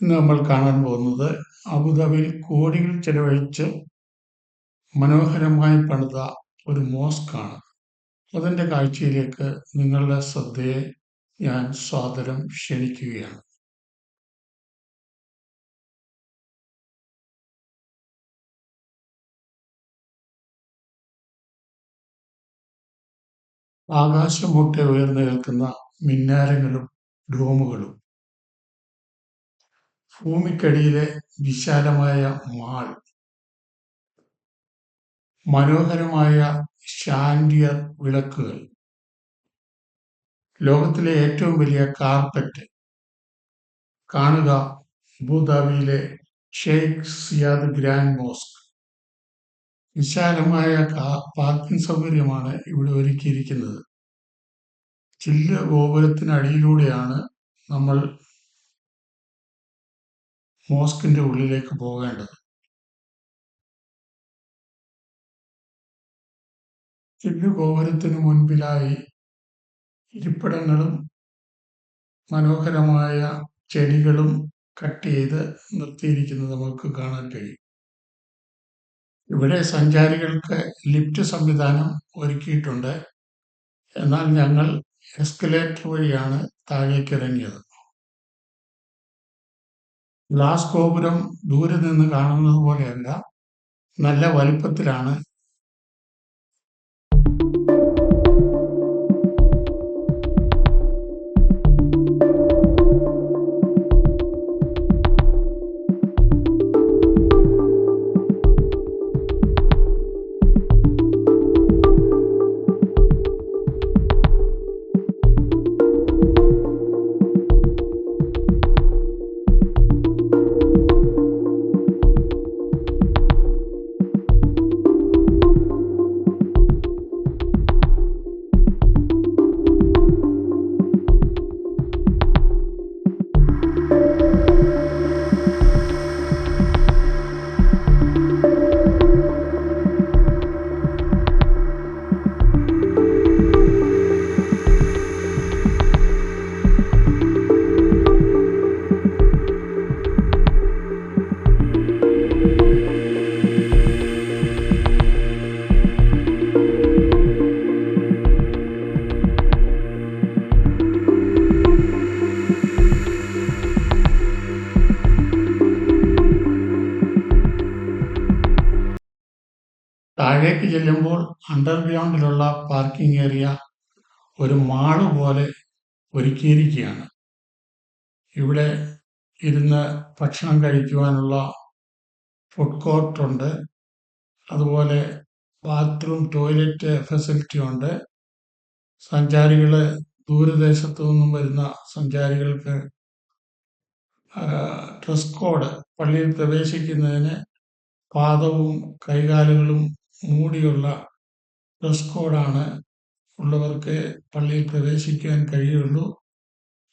ഇന്ന് നമ്മൾ കാണാൻ പോകുന്നത് അബുദാബിയിൽ കോടികൾ ചെലവഴിച്ച് മനോഹരമായി പണിത ഒരു മോസ്കാണ്. അതിൻ്റെ കാഴ്ചയിലേക്ക് നിങ്ങളുടെ ശ്രദ്ധയെ ഞാൻ സാദരം ക്ഷണിക്കുകയാണ്. ആകാശം മുട്ടെ ഉയർന്നു നിൽക്കുന്ന മിന്നാരങ്ങളും ഡോമുകളും, ഭൂമിക്കടിയിലെ വിശാലമായ മാൾ, മനോഹരമായ ഷാൻഡിയർ വിളക്കുകൾ, ലോകത്തിലെ ഏറ്റവും വലിയ കാർപ്പറ്റ്. കാണുക അബുദാബിയിലെ ഷെയ്ഖ് സിയാദ് ഗ്രാൻഡ് മോസ്ക്. വിശാലമായ പാർക്കിംഗ് സൗകര്യമാണ് ഇവിടെ ഒരുക്കിയിരിക്കുന്നത്. ചില്ല് ഗോപുരത്തിനടിയിലൂടെയാണ് നമ്മൾ മോസ്കിന്റെ ഉള്ളിലേക്ക് പോകേണ്ടത്. ചില്ല് ഗോപുരത്തിന് മുൻപിലായി ഇരിപ്പിടങ്ങളും മനോഹരമായ ചെടികളും കട്ട് ചെയ്ത് നിർത്തിയിരിക്കുന്നത് നമുക്ക് കാണാൻ കഴിയും. ഇവിടെ സഞ്ചാരികൾക്ക് ലിഫ്റ്റ് സംവിധാനം ഒരുക്കിയിട്ടുണ്ട്. എന്നാൽ ഞങ്ങൾ എസ്കലേറ്റർ വഴിയാണ് താഴേക്ക് ഇറങ്ങിയത്. ഗ്ലാസ് ഗോപുരം ദൂരെ നിന്ന് കാണുന്നത് പോലെയല്ല, നല്ല വലിപ്പത്തിലാണ്. താഴേക്ക് ചെല്ലുമ്പോൾ അണ്ടർഗ്രൗണ്ടിലുള്ള പാർക്കിംഗ് ഏരിയ ഒരു മാള് പോലെ ഒരുക്കിയിരിക്കുകയാണ്. ഇവിടെ ഇരുന്ന് ഭക്ഷണം കഴിക്കുവാനുള്ള ഫുഡ് കോർട്ടുണ്ട്. അതുപോലെ ബാത്റൂം, ടോയ്ലറ്റ് ഫെസിലിറ്റി ഉണ്ട്. സഞ്ചാരികൾ, ദൂരദേശത്തു നിന്നും വരുന്ന സഞ്ചാരികൾക്ക് ഡ്രസ് കോഡ്, പള്ളിയിൽ പ്രവേശിക്കുന്നതിന് പാദവും കൈകാലുകളും മൂടിയുള്ള ഡ്രസ് കോഡാണ് ഉള്ളവർക്ക് പള്ളിയിൽ പ്രവേശിക്കാൻ കഴിയുള്ളൂ.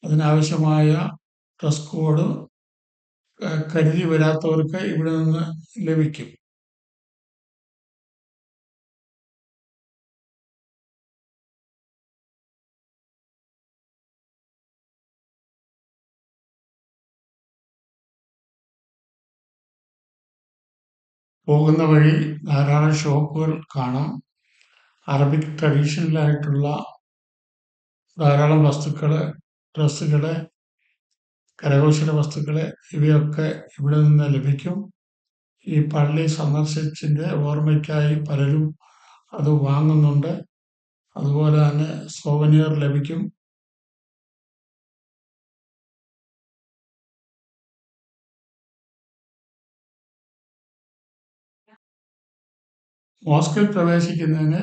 അതിനാവശ്യമായ ഡ്രസ് കോഡ് കരുതി വരാത്തവർക്ക് ഇവിടെ നിന്ന് ലഭിക്കും. പോകുന്ന വഴി ധാരാളം ഷോപ്പുകൾ കാണാം. അറബിക് ട്രഡീഷണലായിട്ടുള്ള ധാരാളം വസ്തുക്കൾ, ഡ്രസ്സുകൾ, കരകൗശല വസ്തുക്കൾ, ഇവയൊക്കെ ഇവിടെ നിന്ന് ലഭിക്കും. ഈ പള്ളി സന്ദർശിച്ചതിൻ്റെ ഓർമ്മയ്ക്കായി പലരും അത് വാങ്ങുന്നുണ്ട്. അതുപോലെ തന്നെ സോവനിയർ ലഭിക്കും. മോസ്കിൽ പ്രവേശിക്കുന്നതിന്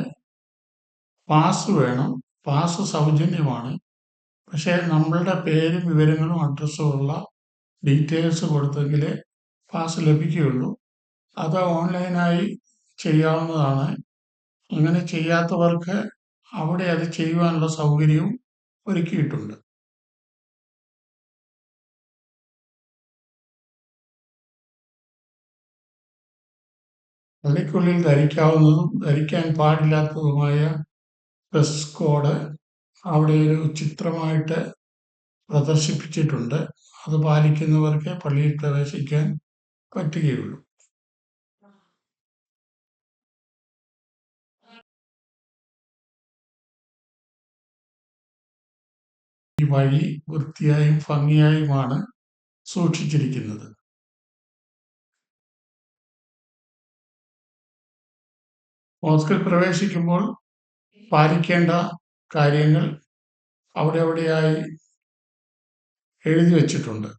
പാസ് വേണം. പാസ് സൗജന്യമാണ്. പക്ഷേ നമ്മളുടെ പേരും വിവരങ്ങളും അഡ്രസ്സും ഉള്ള ഡീറ്റെയിൽസ് കൊടുത്തെങ്കിലേ പാസ് ലഭിക്കുകയുള്ളൂ. അത് ഓൺലൈനായി ചെയ്യാവുന്നതാണ്. അങ്ങനെ ചെയ്യാത്തവർക്ക് അവിടെ അത് ചെയ്യുവാനുള്ള സൗകര്യവും ഒരുക്കിയിട്ടുണ്ട്. പള്ളിക്കുള്ളിൽ ധരിക്കാവുന്നതും ധരിക്കാൻ പാടില്ലാത്തതുമായ ഡ്രസ് കോഡ് അവിടെ ഒരു ചിത്രമായിട്ട് പ്രദർശിപ്പിച്ചിട്ടുണ്ട്. അത് പാലിക്കുന്നവർക്ക് പള്ളിയിൽ പ്രവേശിക്കാൻ പറ്റുകയുള്ളൂ. ഈ വഴി വൃത്തിയായും ഭംഗിയായുമാണ് സൂക്ഷിച്ചിരിക്കുന്നത്. മോസ്കിൽ പ്രവേശിക്കുമ്പോൾ പാലിക്കേണ്ട കാര്യങ്ങൾ അവിടെയായി എഴുതി വച്ചിട്ടുണ്ട്.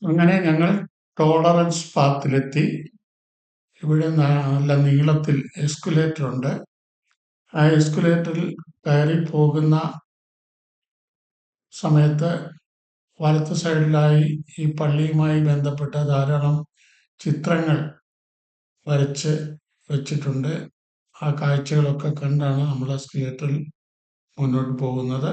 അങ്ങനെ ഞങ്ങൾ ടോളറൻസ് പാത്തിലെത്തി. ഇവിടെ നല്ല നീളത്തിൽ എസ്കലേറ്റർ ഉണ്ട്. ആ എസ്കലേറ്ററിൽ കയറി പോകുന്ന സമയത്ത് വലത്ത് സൈഡിലായി ഈ പള്ളിയുമായി ബന്ധപ്പെട്ട ധാരാളം ചിത്രങ്ങൾ വരച്ച് വെച്ചിട്ടുണ്ട്. ആ കാഴ്ചകളൊക്കെ കണ്ടാണ് നമ്മൾ എസ്കലേറ്ററിൽ മുന്നോട്ട് പോകുന്നത്.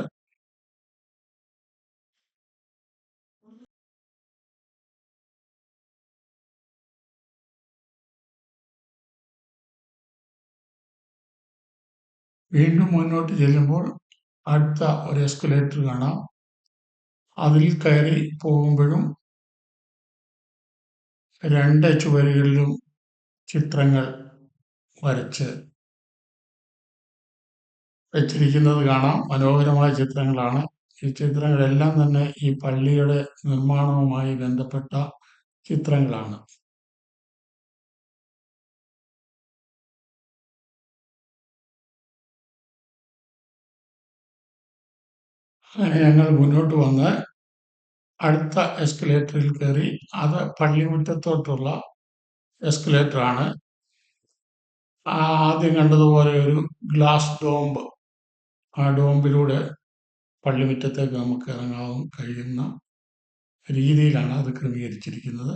വീണ്ടും മുന്നോട്ട് ചെല്ലുമ്പോൾ അടുത്ത ഒരു എസ്കലേറ്റർ കാണാം. അതിൽ കയറി പോകുമ്പോഴും രണ്ട് ചുവരുകളിലും ചിത്രങ്ങൾ വരച്ച് വെച്ചിരിക്കുന്നത് കാണാം. മനോഹരമായ ചിത്രങ്ങളാണ്. ഈ ചിത്രങ്ങളെല്ലാം തന്നെ ഈ പള്ളിയുടെ നിർമ്മാണവുമായി ബന്ധപ്പെട്ട ചിത്രങ്ങളാണ്. അങ്ങനെ ഞങ്ങൾ മുന്നോട്ട് വന്ന് അടുത്ത എസ്കലേറ്ററിൽ കയറി. അത് പള്ളിമുറ്റത്തോട്ടുള്ള എസ്കലേറ്ററാണ്. ആദ്യം കണ്ടതുപോലെ ഒരു ഗ്ലാസ് ഡോംബ്, ആ ഡോംബിലൂടെ പള്ളിമുറ്റത്തേക്ക് നമുക്ക് ഇറങ്ങാൻ കഴിയുന്ന രീതിയിലാണ് അത് ക്രമീകരിച്ചിരിക്കുന്നത്.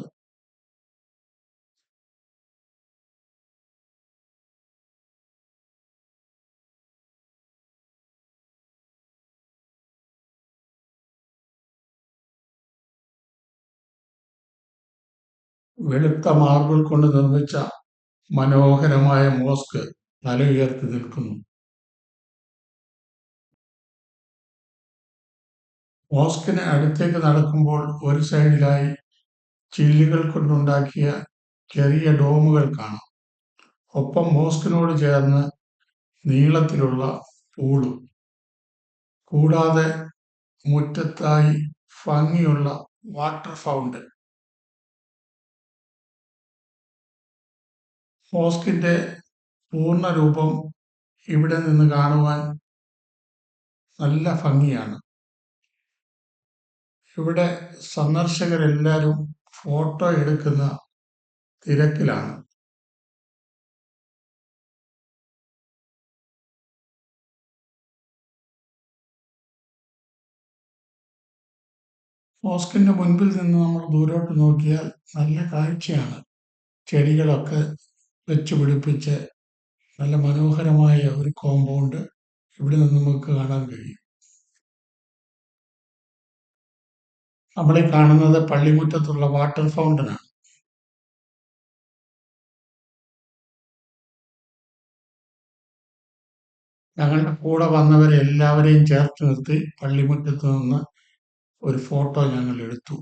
വെളുത്ത മാർബിൾ കൊണ്ട് നിർമ്മിച്ച മനോഹരമായ മോസ്ക് തല ഉയർത്തി നിൽക്കുന്നു. മോസ്കിന് അടുത്തേക്ക് നടക്കുമ്പോൾ ഒരു സൈഡിലായി ചില്ലുകൾ കൊണ്ടുണ്ടാക്കിയ ചെറിയ ഡോമുകൾ കാണാം. ഒപ്പം മോസ്കിനോട് ചേർന്ന് നീളത്തിലുള്ള പൂളും, കൂടാതെ മുറ്റത്തായി ഭംഗിയുള്ള വാട്ടർ ഫൗണ്ടൻ. മോസ്കിന്റെ പൂർണ്ണ രൂപം ഇവിടെ നിന്ന് കാണുവാൻ നല്ല ഭംഗിയാണ്. ഇവിടെ സന്ദർശകരെല്ലാവരും ഫോട്ടോ എടുക്കുന്ന തിരക്കിലാണ്. മോസ്കിന്റെ മുൻപിൽ നിന്ന് നമ്മൾ ദൂരോട്ട് നോക്കിയാൽ നല്ല കാഴ്ചയാണ്. ചെടികളൊക്കെ വെച്ച് പിടിപ്പിച്ച് നല്ല മനോഹരമായ ഒരു കോമ്പൗണ്ട് ഇവിടെ നിന്ന് നമുക്ക് കാണാൻ കഴിയും. നമ്മളെ കാണുന്നത് പള്ളിമുറ്റത്തുള്ള വാട്ടർ ഫൗണ്ടനാണ്. ഞങ്ങളുടെ കൂടെ വന്നവരെ എല്ലാവരെയും ചേർത്ത് നിർത്തി പള്ളിമുറ്റത്ത് നിന്ന് ഒരു ഫോട്ടോ ഞങ്ങൾ എടുത്തു.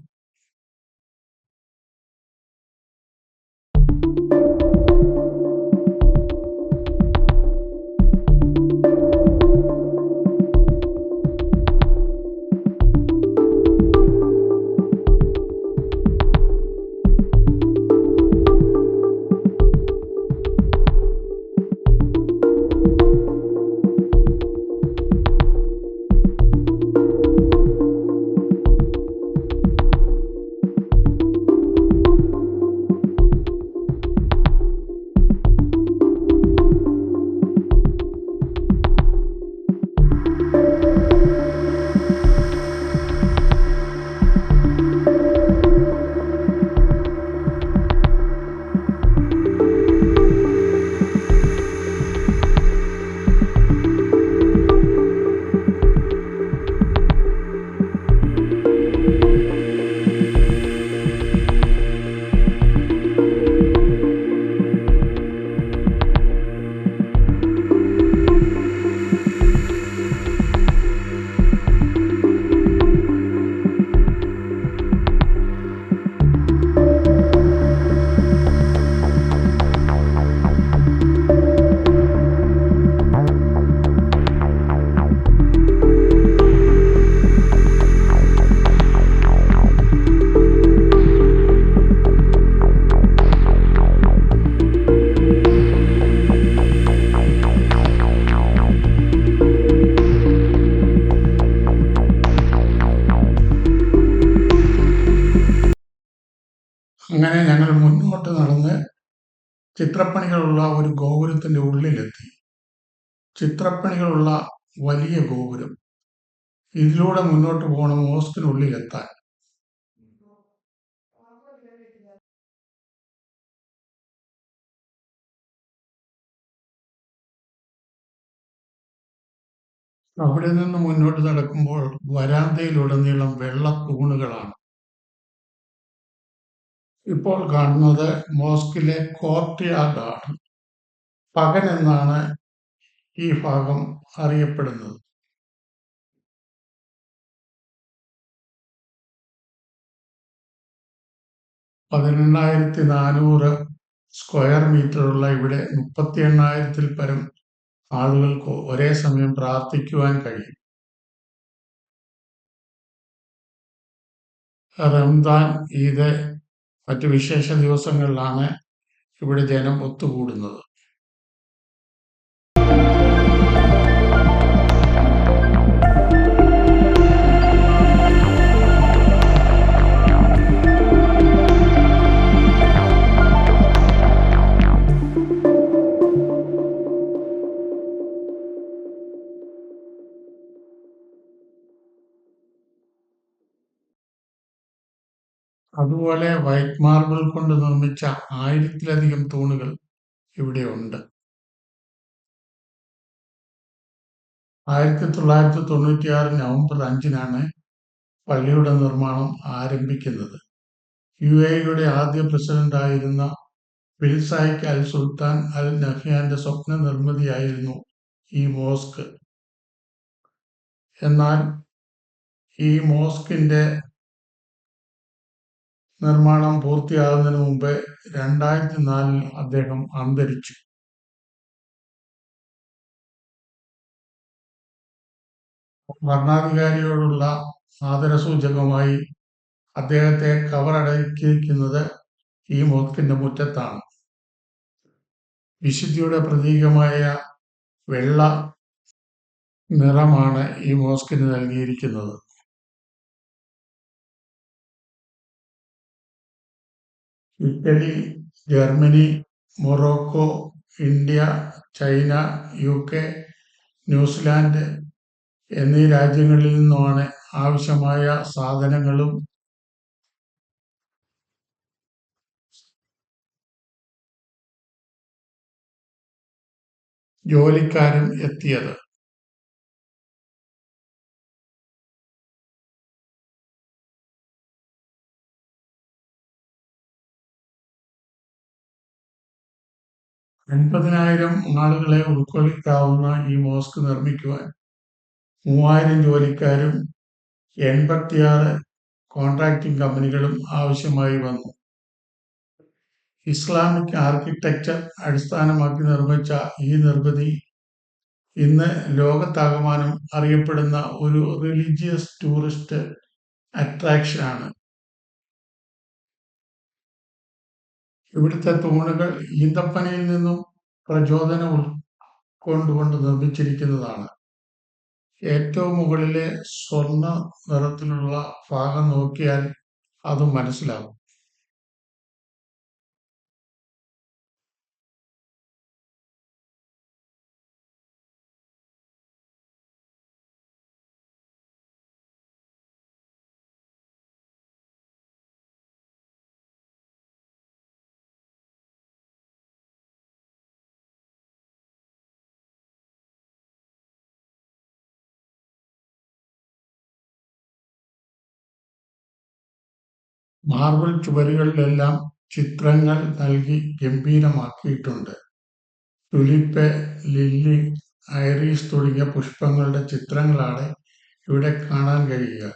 അങ്ങനെ ഞങ്ങൾ മുന്നോട്ട് നടന്ന് ചിത്രപ്പണികളുള്ള ഒരു ഗോപുരത്തിന്റെ ഉള്ളിലെത്തി. ചിത്രപ്പണികളുള്ള വലിയ ഗോപുരം. ഇതിലൂടെ മുന്നോട്ട് പോകണം മോസ്കിനുള്ളിലെത്താൻ. അവിടെ നിന്ന് മുന്നോട്ട് നടക്കുമ്പോൾ വരാന്തയിലുടനീളം വെള്ള തൂണുകളാണ്. ഇപ്പോൾ കാണുന്നത് മോസ്കിലെ കോർട്ട്യാർഡാണ്. പകൻ എന്നാണ് ഈ ഭാഗം അറിയപ്പെടുന്നത്. $18,400 സ്ക്വയർ മീറ്ററുള്ള ഇവിടെ 38,000-ൽ പരം ആളുകൾക്ക് ഒരേ സമയം പ്രാർത്ഥിക്കുവാൻ കഴിയും. റംദാൻ, ഈദ്, മറ്റു വിശേഷ ദിവസങ്ങളിലാണ് ഇവിടെ ജനം ഒത്തുകൂടുന്നത്. അതുപോലെ വൈറ്റ് മാർബിൾ കൊണ്ട് നിർമ്മിച്ച 1000-ലധികം തൂണുകൾ ഇവിടെയുണ്ട്. 1996 നവംബർ 5-നാണ് പള്ളിയുടെ നിർമ്മാണം ആരംഭിക്കുന്നത്. UAE-യുടെ ആദ്യ പ്രസിഡന്റായിരുന്ന ബിൻ സായിദ് അൽ സുൽത്താൻ അൽ നഹ്യാന്റെ സ്വപ്ന നിർമ്മിതിയായിരുന്നു ഈ മോസ്ക്. എന്നാൽ ഈ മോസ്കിന്റെ നിർമ്മാണം പൂർത്തിയാകുന്നതിന് മുമ്പ് 2004-ൽ അദ്ദേഹം അന്തരിച്ചു. ഭരണാധികാരിയോടുള്ള ആദരസൂചകമായി അദ്ദേഹത്തെ കബറടക്കിയിരിക്കുന്നത് ഈ മോസ്കിന്റെ മുറ്റത്താണ്. വിശുദ്ധിയുടെ പ്രതീകമായ വെള്ള നിറമാണ് ഈ മോസ്കിന് നൽകിയിരിക്കുന്നത്. Italy, Germany, Morocco, India, China, UK, New Zealand എന്നീ രാജ്യങ്ങളിൽ നിന്നുമാണ് ആവശ്യമായ സാധനങ്ങളും ജോലിക്കാരും എത്തിയത്. ആളുകളെ ഉൾക്കൊള്ളിക്കാവുന്ന ഈ മോസ്ക് നിർമ്മിക്കുവാൻ 3000 ജോലിക്കാരും 86 കോൺട്രാക്ടിംഗ് കമ്പനികളും ആവശ്യമായി വന്നു. ഇസ്ലാമിക് ആർക്കിടെക്ചർ അടിസ്ഥാനമാക്കി നിർമ്മിച്ച ഈ നിർമ്മിതി ഇന്ന് ലോകത്താകമാനം അറിയപ്പെടുന്ന ഒരു റിലീജിയസ് ടൂറിസ്റ്റ് അട്രാക്ഷനാണ്. ഇവിടുത്തെ തൂണുകൾ ഈന്തപ്പനയിൽ നിന്നും പ്രചോദനം ഉൾക്കൊണ്ടുകൊണ്ട് നിർമ്മിച്ചിരിക്കുന്നതാണ്. ഏറ്റവും മുകളിലെ സ്വർണ്ണ നിറത്തിലുള്ള ഭാഗം നോക്കിയാൽ അതും മനസ്സിലാകും. മാർബിൾ ചുവരുകളിലെല്ലാം ചിത്രങ്ങൾ നൽകി ഗംഭീരമാക്കിയിട്ടുണ്ട്. ടുലിപ്പ്, ലില്ലി, ഐറിസ് തുടങ്ങിയ പുഷ്പങ്ങളുടെ ചിത്രങ്ങളാണ് ഇവിടെ കാണാൻ കഴിയുക.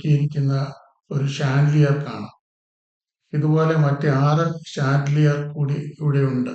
ഒരുക്കിയിരിക്കുന്ന ഒരു ഷാൻലിയർ കാണാം. ഇതുപോലെ മറ്റ് 6 ഷാൻലിയർ കൂടി ഇവിടെയുണ്ട്.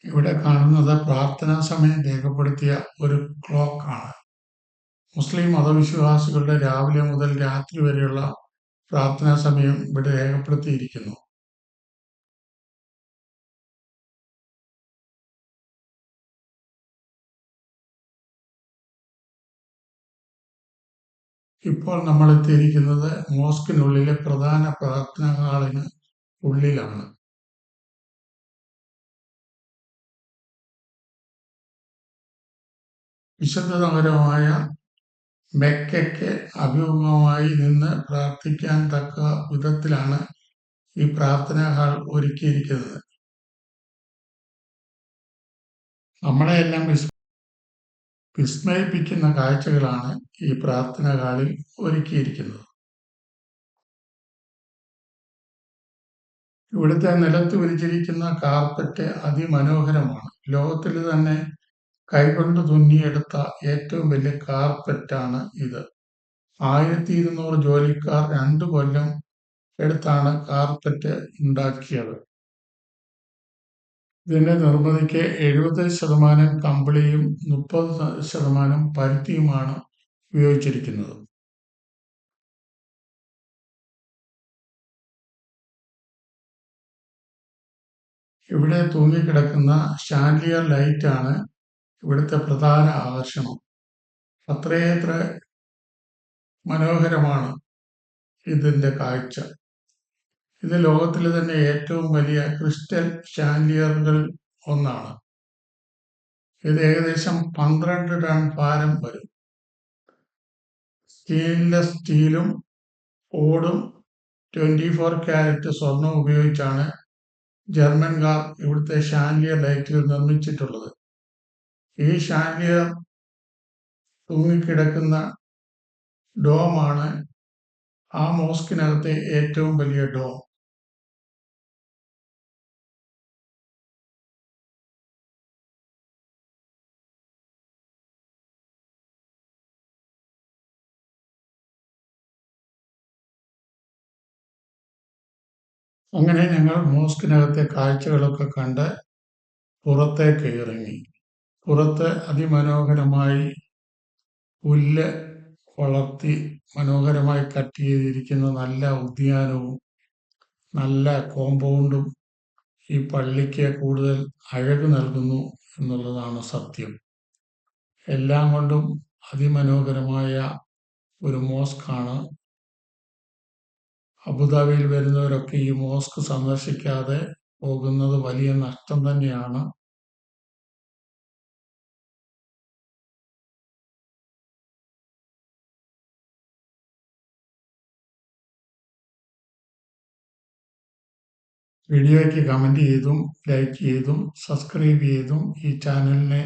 ഇവിടെ കാണുന്നത് പ്രാർത്ഥനാ സമയം രേഖപ്പെടുത്തിയ ഒരു ക്ലോക്കാണ്. മുസ്ലിം മതവിശ്വാസികളുടെ രാവിലെ മുതൽ രാത്രി വരെയുള്ള പ്രാർത്ഥനാ സമയം ഇവിടെ രേഖപ്പെടുത്തിയിരിക്കുന്നു. ഇപ്പോൾ നമ്മൾ എത്തിയിരിക്കുന്നത് മോസ്കിനുള്ളിലെ പ്രധാന പ്രാർത്ഥനാ ഹാളിന് ഉള്ളിലാണ്. വിശുദ്ധ നഗരമായ മെക്കയ്ക്ക് അഭിമുഖമായി നിന്ന് പ്രാർത്ഥിക്കാൻ തക്ക വിധത്തിലാണ് ഈ പ്രാർത്ഥനാ ഹാൾ ഒരുക്കിയിരിക്കുന്നത്. നമ്മളെയെല്ലാം വിസ്മയിപ്പിക്കുന്ന കാഴ്ചകളാണ് ഈ പ്രാർത്ഥനാ ഹാളിൽ ഒരുക്കിയിരിക്കുന്നത്. ഇവിടുത്തെ നിലത്ത് വിരിച്ചിരിക്കുന്ന കാർപ്പറ്റ് അതിമനോഹരമാണ്. ലോകത്തിൽ തന്നെ കൈകൊണ്ട് തുന്നിയെടുത്ത ഏറ്റവും വലിയ കാർപ്പറ്റാണ് ഇത്. 1200 ജോലിക്കാർ 2 കൊല്ലം എടുത്താണ് കാർപ്പറ്റ് ഉണ്ടാക്കിയത്. ഇതിന്റെ നിർമ്മിതിക്ക് 70% കമ്പിളിയും 30% പരുത്തിയുമാണ് ഉപയോഗിച്ചിരിക്കുന്നത്. ഇവിടെ തൂങ്ങിക്കിടക്കുന്ന ഷാൻലിയർ ലൈറ്റാണ് ഇവിടുത്തെ പ്രധാന ആകർഷണം. അത്രയേത്ര മനോഹരമാണ് ഇതിന്റെ കാഴ്ച. ഇത് ലോകത്തിലെ തന്നെ ഏറ്റവും വലിയ ക്രിസ്റ്റൽ ഷാൻലിയറുകളിൽ ഒന്നാണ്. ഇത് ഏകദേശം 12 ടൺ ഭാരം വരും. സ്റ്റെയിൻലെസ് സ്റ്റീലും ഓടും 24 കാരറ്റ് സ്വർണം ഉപയോഗിച്ചാണ് ജർമ്മൻകാർ ഇവിടുത്തെ ഷാൻലിയർ ലൈറ്റുകൾ നിർമ്മിച്ചിട്ടുള്ളത്. ഈ ഷാൻലിയർ തൂങ്ങിക്കിടക്കുന്ന ഡോമാണ് ആ മോസ്കിനകത്തെ ഏറ്റവും വലിയ ഡോം. അങ്ങനെ ഞങ്ങൾ മോസ്കിനകത്തെ കാഴ്ചകളൊക്കെ കണ്ട് പുറത്തേക്ക് ഇറങ്ങി. പുറത്ത് അതിമനോഹരമായി പുല്ല് വളർത്തി മനോഹരമായി കട്ട് ചെയ്തിരിക്കുന്ന നല്ല ഉദ്യാനവും നല്ല കോമ്പൗണ്ടും ഈ പള്ളിക്ക് കൂടുതൽ അഴക് നൽകുന്നു എന്നുള്ളതാണ് സത്യം. എല്ലാം കൊണ്ടും അതിമനോഹരമായ ഒരു മോസ്കാണ്. അബുദാബിയിൽ വരുന്നവരൊക്കെ ഈ മോസ്ക് സന്ദർശിക്കാതെ പോകുന്നത് വലിയ നഷ്ടം തന്നെയാണ്. വീഡിയോയ്ക്ക് കമൻറ്റ് ചെയ്തും ലൈക്ക് ചെയ്തും സബ്സ്ക്രൈബ് ചെയ്തും ഈ ചാനലിനെ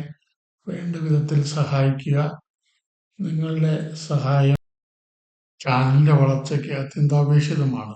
വേണ്ട വിധത്തിൽ സഹായിക്കുക. നിങ്ങളുടെ സഹായം ചാനലിൻ്റെ വളർച്ചയ്ക്ക് അത്യന്താപേക്ഷിതമാണ്.